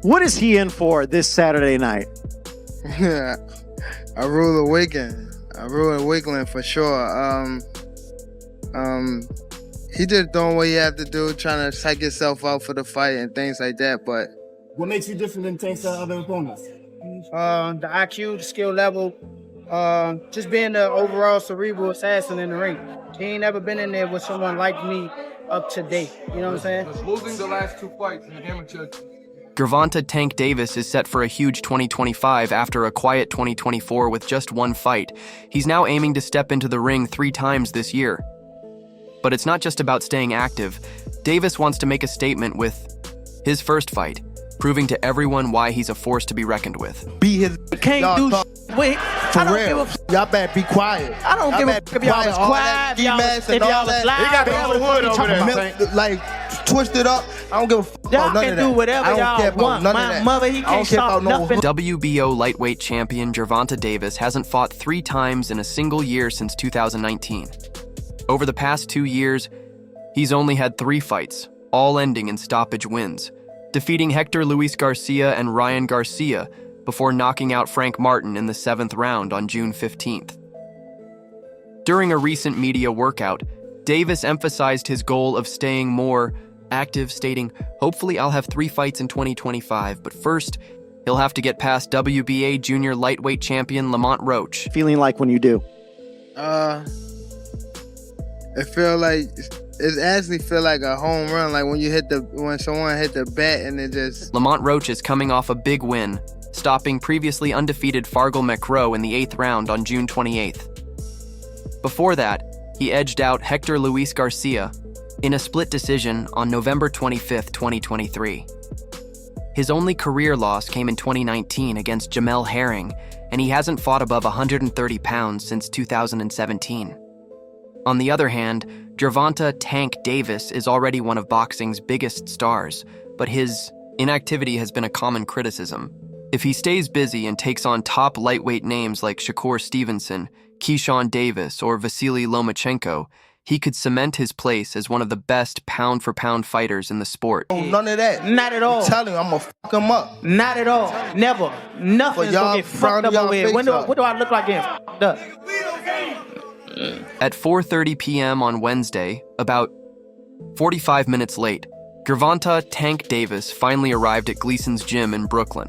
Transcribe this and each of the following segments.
What is he in for this Saturday night? I rule a weekend. I rule a weekend for sure. He just doing what he have to do, trying to psych himself out for the fight and things like that. But what makes you different than tanks to other opponents? The IQ, the skill level, just being the overall cerebral assassin in the ring. He ain't never been in there with someone like me up to date. You know what I'm saying? Losing the last 2 fights in the amateur. Gervonta "Tank" Davis is set for a huge 2025 after a quiet 2024 with just 1 fight. He's now aiming to step into the ring 3 times this year. But it's not just about staying active. Davis wants to make a statement with his first fight, proving to everyone why he's a force to be reckoned with. Be his. Can't do wait. For real. Y'all better be quiet. I don't give a fuck if y'all was quiet, if y'all was loud. He got the whole hood over there. Like, twist it up. I don't give a fuck Y'all about none can of that. do whatever y'all want. My mother, he can't stop nothing. WBO lightweight champion Gervonta Davis hasn't fought 3 times in a single year since 2019. Over the past 2 years, he's only had 3 fights, all ending in stoppage wins, defeating Hector Luis Garcia and Ryan Garcia before knocking out Frank Martin in the 7th round on June 15th. During a recent media workout, Davis emphasized his goal of staying more active, stating, "Hopefully I'll have 3 fights in 2025, but first, he'll have to get past WBA junior lightweight champion Lamont Roach." Feeling like when you do? It actually feel like a home run, like when someone hit the bat and it just. Lamont Roach is coming off a big win, stopping previously undefeated Fargal McRow in the 8th round on June 28th. Before that, he edged out Hector Luis Garcia in a split decision on November 25th, 2023. His only career loss came in 2019 against Jamel Herring, and he hasn't fought above 130 pounds since 2017. On the other hand, Gervonta "Tank" Davis is already one of boxing's biggest stars, but his inactivity has been a common criticism. If he stays busy and takes on top lightweight names like Shakur Stevenson, Keyshawn Davis, or Vasily Lomachenko, he could cement his place as one of the best pound-for-pound fighters in the sport. Oh, none of that. Not at all. I'm telling you, I'm gonna fuck him up. Not at all. Never. Nothing's gonna get fucked up over here. What do I look like getting fucked up? At 4:30 p.m. on Wednesday, about 45 minutes late, Gervonta "Tank" Davis finally arrived at Gleason's gym in Brooklyn.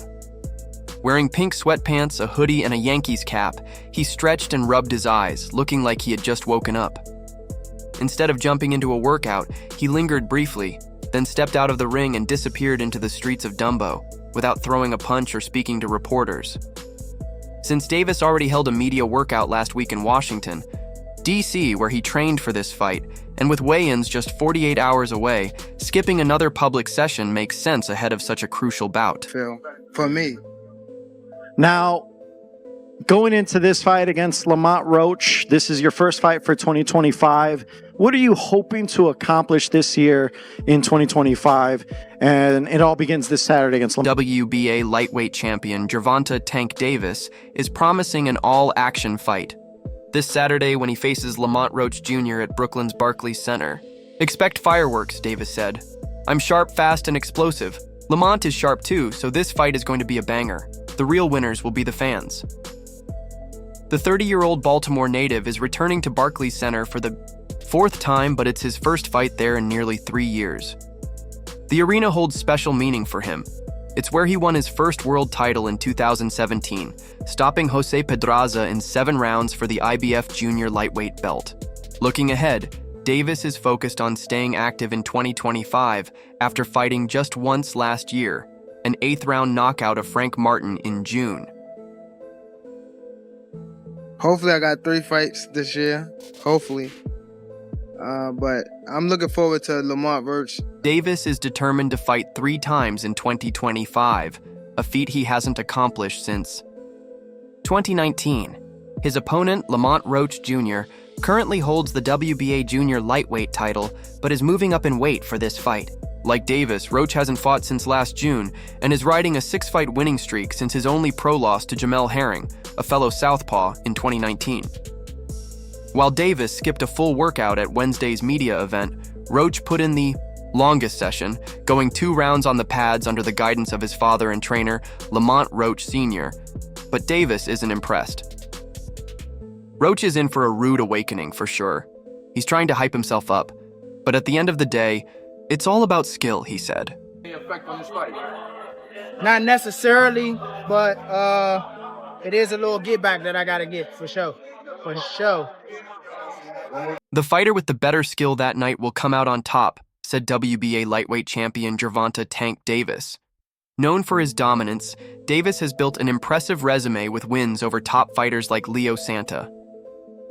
Wearing pink sweatpants, a hoodie, and a Yankees cap, he stretched and rubbed his eyes, looking like he had just woken up. Instead of jumping into a workout, he lingered briefly, then stepped out of the ring and disappeared into the streets of Dumbo, without throwing a punch or speaking to reporters. Since Davis already held a media workout last week in Washington, D.C., where he trained for this fight, and with weigh-ins just 48 hours away, skipping another public session makes sense ahead of such a crucial bout. For me. Now, going into this fight against Lamont Roach, this is your first fight for 2025. What are you hoping to accomplish this year in 2025? And it all begins this Saturday against Lamont. WBA lightweight champion Gervonta "Tank" Davis is promising an all-action fight this Saturday when he faces Lamont Roach Jr. at Brooklyn's Barclays Center. "Expect fireworks," Davis said. "I'm sharp, fast, and explosive. Lamont is sharp too, so this fight is going to be a banger. The real winners will be the fans." The 30-year-old Baltimore native is returning to Barclays Center for the 4th time, but it's his first fight there in nearly 3 years. The arena holds special meaning for him. It's where he won his first world title in 2017, stopping Jose Pedraza in 7 rounds for the IBF junior lightweight belt. Looking ahead, Davis is focused on staying active in 2025 after fighting just once last year, an 8th-round knockout of Frank Martin in June. Hopefully I got 3 fights this year. Hopefully. But I'm looking forward to Lamont Roach. Davis is determined to fight 3 times in 2025, a feat he hasn't accomplished since 2019. His opponent, Lamont Roach Jr., currently holds the WBA junior lightweight title, but is moving up in weight for this fight. Like Davis, Roach hasn't fought since last June and is riding a 6-fight winning streak since his only pro loss to Jamel Herring, a fellow southpaw, in 2019. While Davis skipped a full workout at Wednesday's media event, Roach put in the longest session, going 2 rounds on the pads under the guidance of his father and trainer, Lamont Roach Sr., but Davis isn't impressed. Roach is in for a rude awakening for sure. He's trying to hype himself up, but at the end of the day, it's all about skill, he said. Any effect on this fight? Not necessarily, but it is a little get back that I gotta get for sure. For sure. The fighter with the better skill that night will come out on top, said WBA lightweight champion Gervonta "Tank" Davis. Known for his dominance, Davis has built an impressive resume with wins over top fighters like Leo Santa,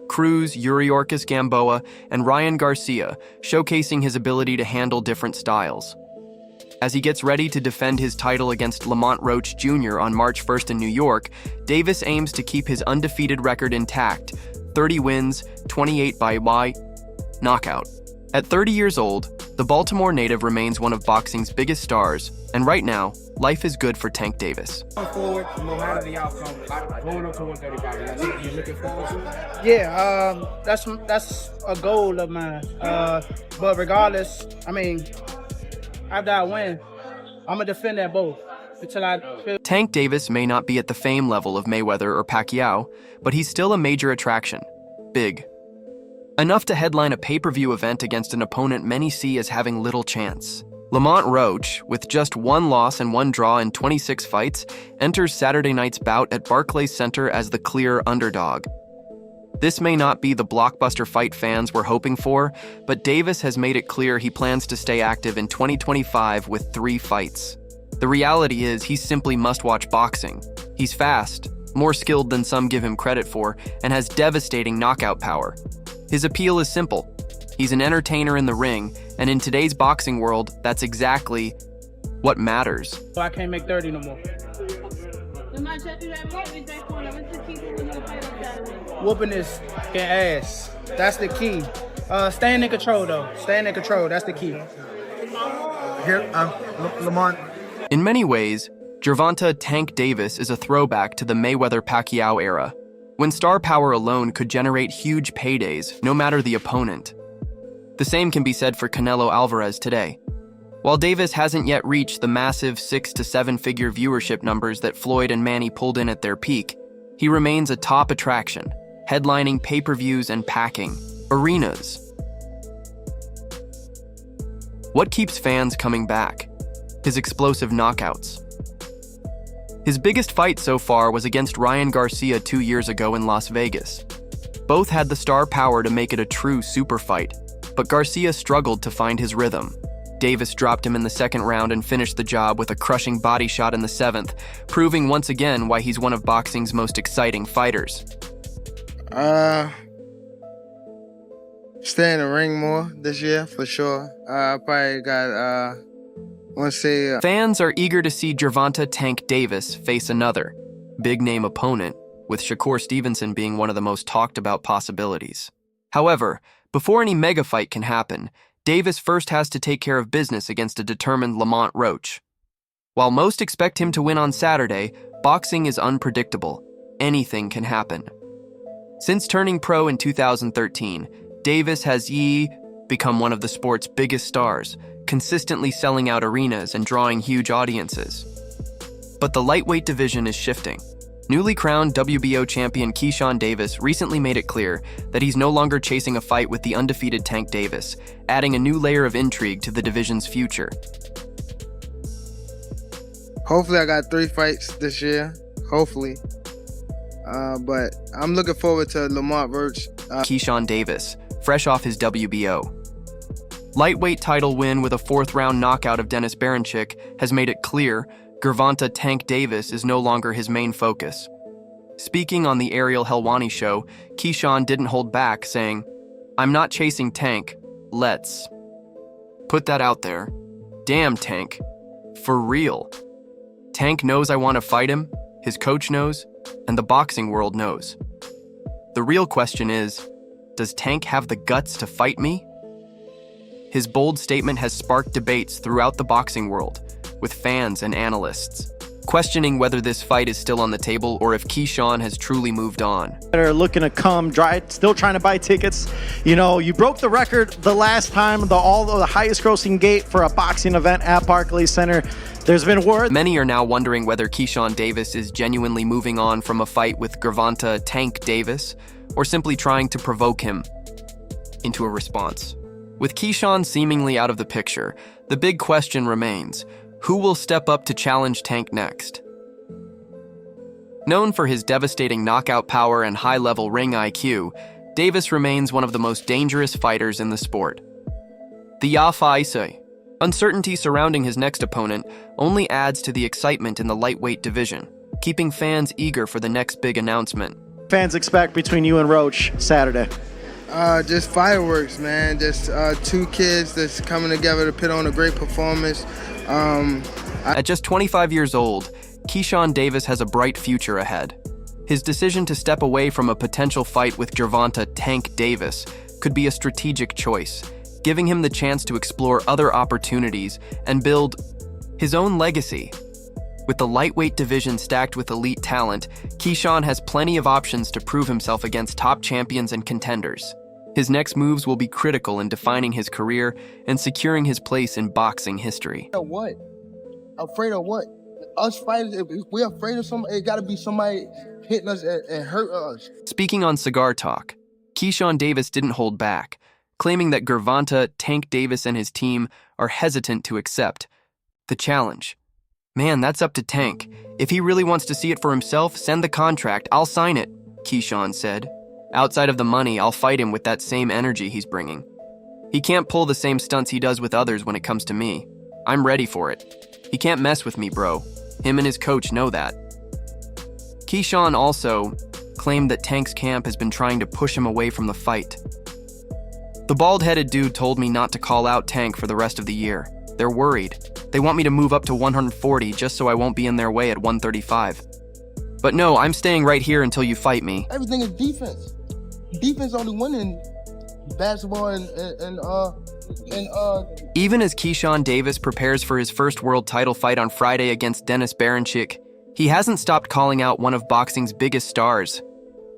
Cruz, Yuriorkis Gamboa, and Ryan Garcia, showcasing his ability to handle different styles. As he gets ready to defend his title against Lamont Roach Jr. on March 1st in New York, Davis aims to keep his undefeated record intact, 30 wins, 28 by knockout. At 30 years old, the Baltimore native remains one of boxing's biggest stars, and right now, life is good for Tank Davis. Going forward, no matter the outcome, going up to 135, that's what you're looking forward to? Yeah, that's a goal of mine. But regardless, I mean, after I win, I'm gonna defend that both until I feel. Tank Davis may not be at the fame level of Mayweather or Pacquiao, but he's still a major attraction. Big. Enough to headline a pay-per-view event against an opponent many see as having little chance. Lamont Roach, with just 1 loss and 1 draw in 26 fights, enters Saturday night's bout at Barclays Center as the clear underdog. This may not be the blockbuster fight fans were hoping for, but Davis has made it clear he plans to stay active in 2025 with 3 fights. The reality is he simply must watch boxing. He's fast, more skilled than some give him credit for, and has devastating knockout power. His appeal is simple. He's an entertainer in the ring, and in today's boxing world, that's exactly what matters. So I can't make 30 no more. Whooping is getting ass. That's the key. Staying in control, though. Staying in control, that's the key. Here, Lamont. In many ways, Gervonta "Tank" Davis is a throwback to the Mayweather-Pacquiao era, when star power alone could generate huge paydays, no matter the opponent. The same can be said for Canelo Alvarez today. While Davis hasn't yet reached the massive 6 to 7-figure viewership numbers that Floyd and Manny pulled in at their peak, he remains a top attraction, headlining pay-per-views and packing arenas. What keeps fans coming back? His explosive knockouts. His biggest fight so far was against Ryan Garcia 2 years ago in Las Vegas. Both had the star power to make it a true super fight, but Garcia struggled to find his rhythm. Davis dropped him in the 2nd round and finished the job with a crushing body shot in the 7th, proving once again why he's one of boxing's most exciting fighters. Stay in the ring more this year for sure. I probably got want to say Fans are eager to see Gervonta "Tank" Davis face another big-name opponent, with Shakur Stevenson being one of the most talked-about possibilities. However, before any mega fight can happen, Davis first has to take care of business against a determined Lamont Roach. While most expect him to win on Saturday, boxing is unpredictable. Anything can happen. Since turning pro in 2013, Davis has become one of the sport's biggest stars, consistently selling out arenas and drawing huge audiences. But the lightweight division is shifting. Newly crowned WBO champion Keyshawn Davis recently made it clear that he's no longer chasing a fight with the undefeated Tank Davis, adding a new layer of intrigue to the division's future. hopefully I got 3 fights this year. Hopefully. But I'm looking forward to Lamont Roach. Keyshawn Davis, fresh off his WBO. Lightweight title win with a 4th-round knockout of Dennis Baranchik has made it clear Gervonta "Tank" Davis is no longer his main focus. Speaking on the Ariel Helwani show, Keyshawn didn't hold back, saying, "I'm not chasing Tank. Let's put that out there. Damn, Tank. For real. Tank knows I want to fight him, his coach knows, and the boxing world knows. The real question is, does Tank have the guts to fight me?" His bold statement has sparked debates throughout the boxing world, with fans and analysts. questioning whether this fight is still on the table or if Keyshawn has truly moved on. That are looking to come, still trying to buy tickets. You know, you broke the record the last time, the highest grossing gate for a boxing event at Barclays Center. There's been word. Many are now wondering whether Keyshawn Davis is genuinely moving on from a fight with Gervonta Tank Davis, or simply trying to provoke him into a response. With Keyshawn seemingly out of the picture, the big question remains: who will step up to challenge Tank next? Known for his devastating knockout power and high-level ring IQ, Davis remains one of the most dangerous fighters in the sport. The Yafaise. Uncertainty surrounding his next opponent only adds to the excitement in the lightweight division, keeping fans eager for the next big announcement. Fans expect between you and Roach Saturday? Just fireworks, man. Just two kids that's coming together to put on a great performance. At just 25 years old, Keyshawn Davis has a bright future ahead. His decision to step away from a potential fight with Gervonta Tank Davis could be a strategic choice, giving him the chance to explore other opportunities and build his own legacy. With the lightweight division stacked with elite talent, Keyshawn has plenty of options to prove himself against top champions and contenders. His next moves will be critical in defining his career and securing his place in boxing history. What? Afraid of what? Us fighters, if we're afraid of somebody, it gotta be somebody hitting us and hurt us. Speaking on Cigar Talk, Keyshawn Davis didn't hold back, claiming that Gervonta Tank Davis and his team are hesitant to accept the challenge. Man, that's up to Tank. If he really wants to see it for himself, send the contract. I'll sign it, Keyshawn said. Outside of the money, I'll fight him with that same energy he's bringing. He can't pull the same stunts he does with others when it comes to me. I'm ready for it. He can't mess with me, bro. Him and his coach know that. Keyshawn also claimed that Tank's camp has been trying to push him away from the fight. The bald-headed dude told me not to call out Tank for the rest of the year. They're worried. They want me to move up to 140 just so I won't be in their way at 135. But no, I'm staying right here until you fight me. Everything is defense. Defense only winning basketball and Even as Keyshawn Davis prepares for his first world title fight on Friday against Dennis Baranchik, he hasn't stopped calling out one of boxing's biggest stars.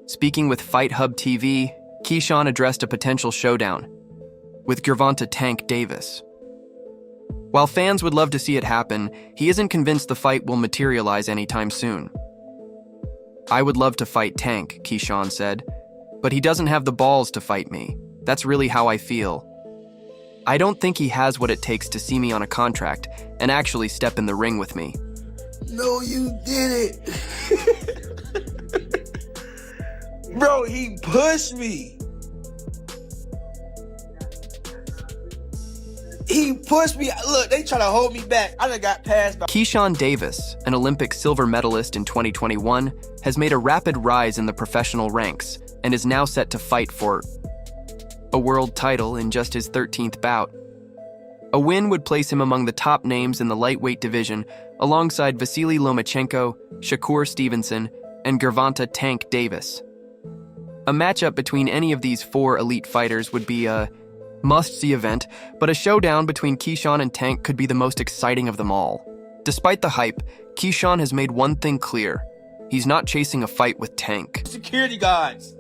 Speaking with Fight Hub TV, Keyshawn addressed a potential showdown with Gervonta Tank Davis. While fans would love to see it happen, he isn't convinced the fight will materialize anytime soon. I would love to fight Tank, Keyshawn said, but he doesn't have the balls to fight me. That's really how I feel. I don't think he has what it takes to see me on a contract and actually step in the ring with me. No, you did it. Bro, he pushed me. He pushed me. Look, they trying to hold me back. I done got passed by. Keyshawn Davis, an Olympic silver medalist in 2021, has made a rapid rise in the professional ranks and is now set to fight for a world title in just his 13th bout. A win would place him among the top names in the lightweight division alongside Vasily Lomachenko, Shakur Stevenson, and Gervonta Tank Davis. A matchup between any of these four elite fighters would be a must-see event, but a showdown between Keyshawn and Tank could be the most exciting of them all. Despite the hype, Keyshawn has made one thing clear. He's not chasing a fight with Tank. Security guards.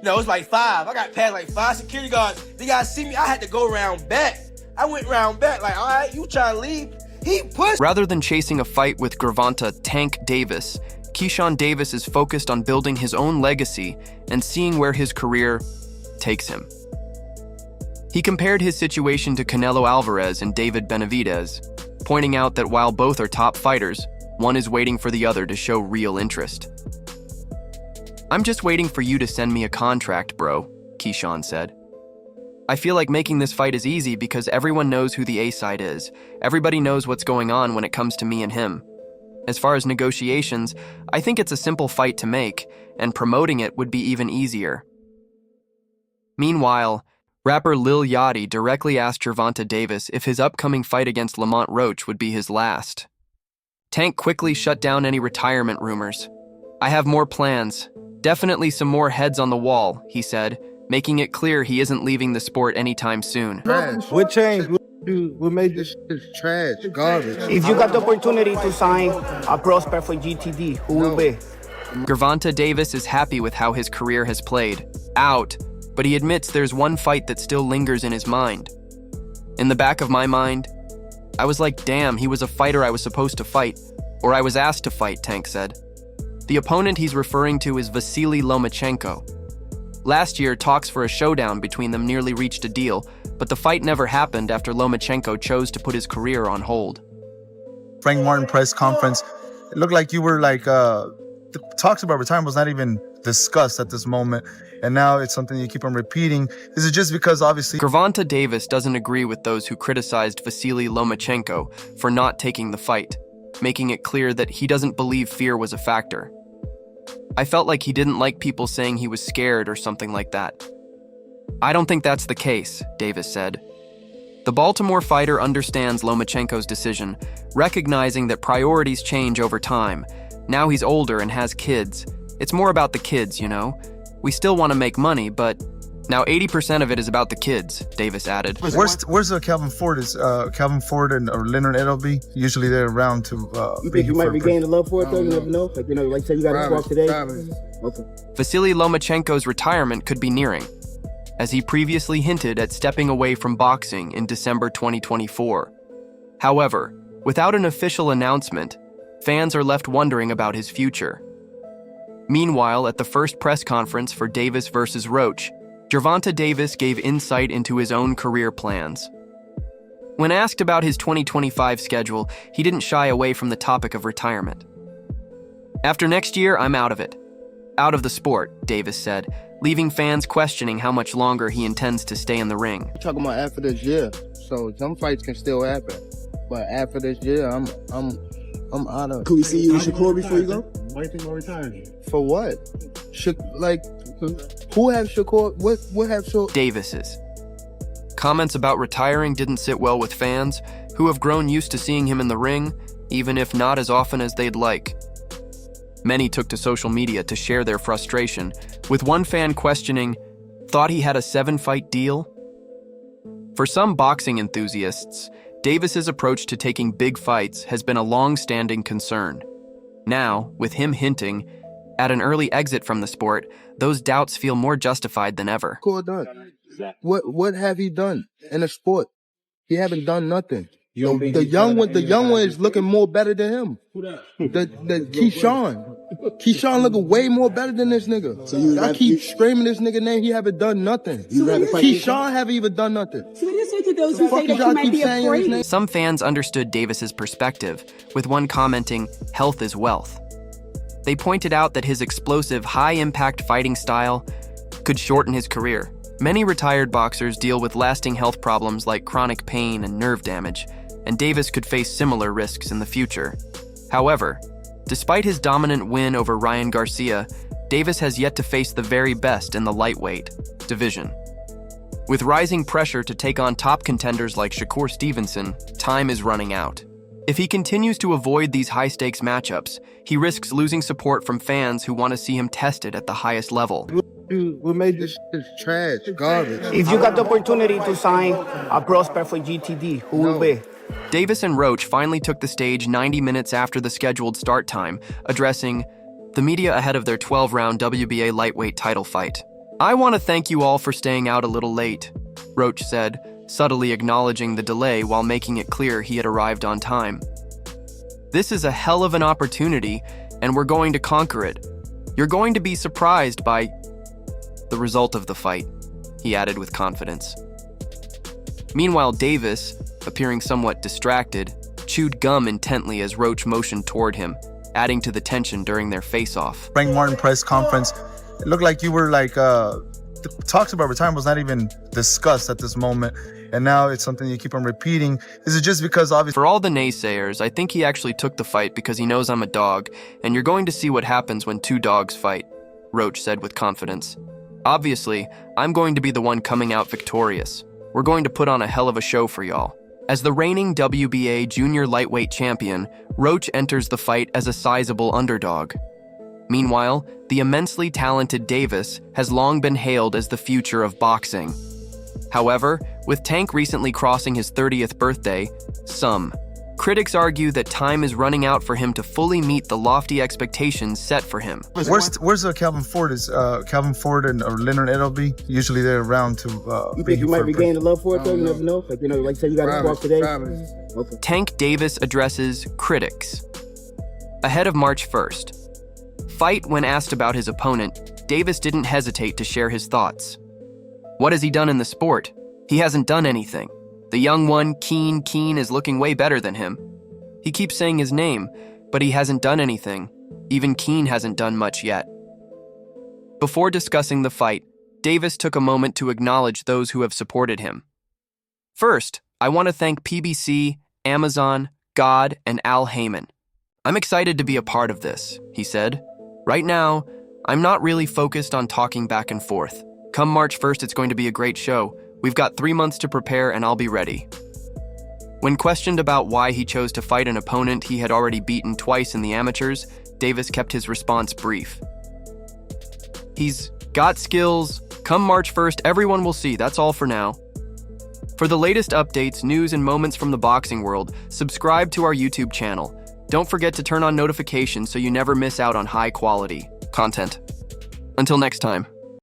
No, it was like 5. I got past like 5 security guards. They gotta see me. I had to go round back. I went round back like, all right, you trying to leave? He pushed. Rather than chasing a fight with Gervonta Tank Davis, Keyshawn Davis is focused on building his own legacy and seeing where his career takes him. He compared his situation to Canelo Alvarez and David Benavidez, pointing out that while both are top fighters, one is waiting for the other to show real interest. I'm just waiting for you to send me a contract, bro, Keyshawn said. I feel like making this fight is easy because everyone knows who the A-side is. Everybody knows what's going on when it comes to me and him. As far as negotiations, I think it's a simple fight to make, and promoting it would be even easier. Meanwhile, rapper Lil Yachty directly asked Gervonta Davis if his upcoming fight against Lamont Roach would be his last. Tank quickly shut down any retirement rumors. I have more plans. Definitely some more heads on the wall, he said, making it clear he isn't leaving the sport anytime soon. What changed? Dude, what made this shit trash, garbage? If you got the opportunity to sign a prospect for GTD, who will be? Gervonta Davis is happy with how his career has played out, but he admits there's one fight that still lingers in his mind. In the back of my mind, I was like, damn, he was a fighter I was supposed to fight, or I was asked to fight, Tank said. The opponent he's referring to is Vasily Lomachenko. Last year, talks for a showdown between them nearly reached a deal, but the fight never happened after Lomachenko chose to put his career on hold. Frank Martin press conference, it looked like you were like, the talks about retirement was not even discussed at this moment, and now it's something you keep on repeating. Is it just because obviously Gervonta Davis doesn't agree with those who criticized Vasily Lomachenko for not taking the fight, making it clear that he doesn't believe fear was a factor. I felt like he didn't like people saying he was scared or something like that. I don't think that's the case, Davis said. The Baltimore fighter understands Lomachenko's decision, recognizing that priorities change over time. Now he's older and has kids. It's more about the kids, you know? We still want to make money, but now 80% of it is about the kids, Davis added. Where's Calvin Ford? Is Calvin Ford or Leonard Edelby? Usually they're around to. You think you might regain the love for it though? You never know. Like like say you got to squawk today. Okay. Vasily Lomachenko's retirement could be nearing, as he previously hinted at stepping away from boxing in December 2024. However, without an official announcement, fans are left wondering about his future. Meanwhile, at the first press conference for Davis versus Roach, Gervonta Davis gave insight into his own career plans. When asked about his 2025 schedule, he didn't shy away from the topic of retirement. After next year, I'm out of it. Out of the sport, Davis said, leaving fans questioning how much longer he intends to stay in the ring. You're talking about after this year, so some fights can still happen. But after this year, I'm out of. Can we see you in Shakur before you go? Why do you think about retiring? For what? Who have Shakur? What have Shakur? Davis's comments about retiring didn't sit well with fans, who have grown used to seeing him in the ring, even if not as often as they'd like. Many took to social media to share their frustration, with one fan questioning, thought he had a 7-fight deal? For some boxing enthusiasts, Davis's approach to taking big fights has been a long-standing concern. Now, with him hinting at an early exit from the sport, those doubts feel more justified than ever. Done. What have he done in the sport? He haven't done nothing. The young one is looking more better than him. Who that? The Keyshawn. Keyshawn looking way more better than this nigga. So I keep screaming this nigga name. He haven't done nothing. Keyshawn haven't even done nothing. So what do you say to those who say that you might be afraid? Some fans understood Davis's perspective, with one commenting, "Health is wealth." They pointed out that his explosive, high-impact fighting style could shorten his career. Many retired boxers deal with lasting health problems like chronic pain and nerve damage, and Davis could face similar risks in the future. However, despite his dominant win over Ryan Garcia, Davis has yet to face the very best in the lightweight division. With rising pressure to take on top contenders like Shakur Stevenson, time is running out. If he continues to avoid these high-stakes matchups, he risks losing support from fans who want to see him tested at the highest level. Dude, what made this shit trash, garbage? If you got the opportunity to sign a prospect for GTD, who will be? Davis and Roach finally took the stage 90 minutes after the scheduled start time, addressing the media ahead of their 12-round WBA lightweight title fight. "I want to thank you all for staying out a little late," Roach said, subtly acknowledging the delay while making it clear he had arrived on time. "This is a hell of an opportunity, and we're going to conquer it. You're going to be surprised by the result of the fight," he added with confidence. Meanwhile, Davis, appearing somewhat distracted, chewed gum intently as Roach motioned toward him, adding to the tension during their face-off. Frank Martin press conference, it looked like you were like, the talks about retirement was not even discussed at this moment, and now it's something you keep on repeating. Is it just because obviously... For all the naysayers, I think he actually took the fight because he knows I'm a dog, and you're going to see what happens when two dogs fight, Roach said with confidence. "Obviously, I'm going to be the one coming out victorious. We're going to put on a hell of a show for y'all." As the reigning WBA junior lightweight champion, Roach enters the fight as a sizable underdog. Meanwhile, the immensely talented Davis has long been hailed as the future of boxing. However, with Tank recently crossing his 30th birthday, some critics argue that time is running out for him to fully meet the lofty expectations set for him. Where's Calvin Ford? Is Calvin Ford or Leonard Edelby? Usually they're around to. You think you might regain the love for it though? You never know. Like like say you got to walk today. Okay. Tank Davis addresses critics. Ahead of March 1st. Fight when asked about his opponent, Davis didn't hesitate to share his thoughts. What has he done in the sport? He hasn't done anything. The young one, Keen, is looking way better than him. He keeps saying his name, but he hasn't done anything. Even Keen hasn't done much yet. Before discussing the fight, Davis took a moment to acknowledge those who have supported him. First, I want to thank PBC, Amazon, God, and Al Heyman. I'm excited to be a part of this, he said. Right now, I'm not really focused on talking back and forth. Come March 1st, it's going to be a great show. We've got 3 months to prepare and I'll be ready. When questioned about why he chose to fight an opponent he had already beaten twice in the amateurs, Davis kept his response brief. He's got skills. Come March 1st, everyone will see. That's all for now. For the latest updates, news, and moments from the boxing world, subscribe to our YouTube channel. Don't forget to turn on notifications so you never miss out on high-quality content. Until next time.